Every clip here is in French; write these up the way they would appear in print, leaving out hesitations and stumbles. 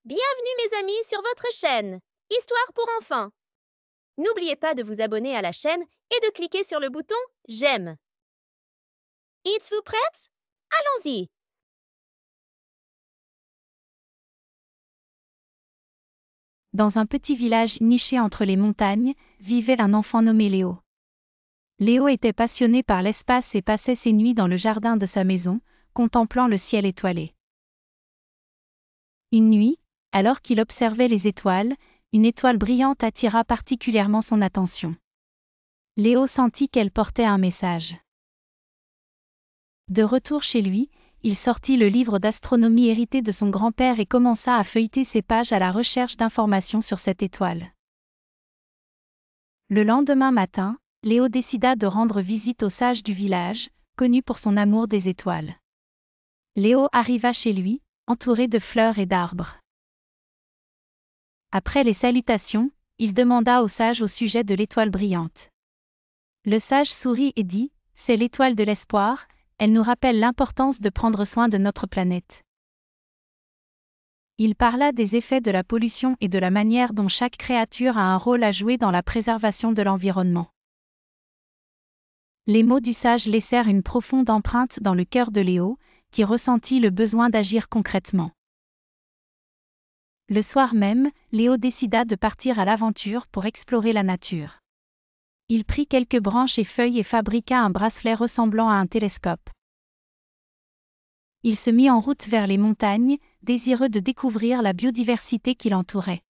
Bienvenue mes amis sur votre chaîne Histoire pour enfants. N'oubliez pas de vous abonner à la chaîne et de cliquer sur le bouton J'aime. Êtes-vous prête? Allons-y! Dans un petit village niché entre les montagnes, vivait un enfant nommé Léo. Léo était passionné par l'espace et passait ses nuits dans le jardin de sa maison, contemplant le ciel étoilé. Une nuit, alors qu'il observait les étoiles, une étoile brillante attira particulièrement son attention. Léo sentit qu'elle portait un message. De retour chez lui, il sortit le livre d'astronomie hérité de son grand-père et commença à feuilleter ses pages à la recherche d'informations sur cette étoile. Le lendemain matin, Léo décida de rendre visite au sage du village, connu pour son amour des étoiles. Léo arriva chez lui, entouré de fleurs et d'arbres. Après les salutations, il demanda au sage au sujet de l'étoile brillante. Le sage sourit et dit : « C'est l'étoile de l'espoir, elle nous rappelle l'importance de prendre soin de notre planète. » Il parla des effets de la pollution et de la manière dont chaque créature a un rôle à jouer dans la préservation de l'environnement. Les mots du sage laissèrent une profonde empreinte dans le cœur de Léo, qui ressentit le besoin d'agir concrètement. Le soir même, Léo décida de partir à l'aventure pour explorer la nature. Il prit quelques branches et feuilles et fabriqua un bracelet ressemblant à un télescope. Il se mit en route vers les montagnes, désireux de découvrir la biodiversité qui l'entourait.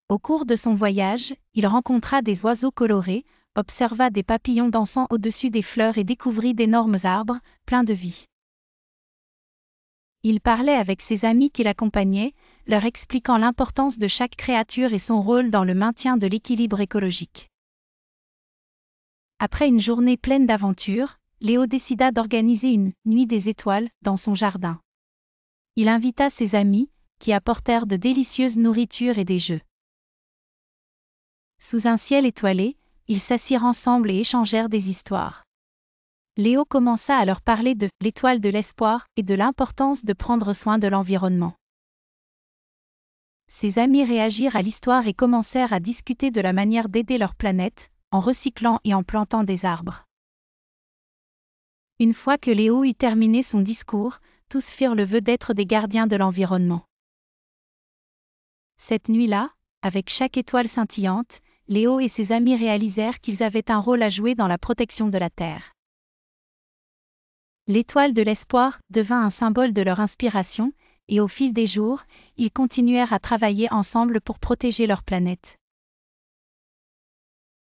Au cours de son voyage, il rencontra des oiseaux colorés, observa des papillons dansant au-dessus des fleurs et découvrit d'énormes arbres, pleins de vie. Il parlait avec ses amis qui l'accompagnaient, leur expliquant l'importance de chaque créature et son rôle dans le maintien de l'équilibre écologique. Après une journée pleine d'aventures, Léo décida d'organiser une « nuit des étoiles » dans son jardin. Il invita ses amis, qui apportèrent de délicieuses nourritures et des jeux. Sous un ciel étoilé, ils s'assirent ensemble et échangèrent des histoires. Léo commença à leur parler de « l'étoile de l'espoir » et de l'importance de prendre soin de l'environnement. Ses amis réagirent à l'histoire et commencèrent à discuter de la manière d'aider leur planète, en recyclant et en plantant des arbres. Une fois que Léo eut terminé son discours, tous firent le vœu d'être des gardiens de l'environnement. Cette nuit-là, avec chaque étoile scintillante, Léo et ses amis réalisèrent qu'ils avaient un rôle à jouer dans la protection de la Terre. L'étoile de l'espoir devint un symbole de leur inspiration, et au fil des jours, ils continuèrent à travailler ensemble pour protéger leur planète.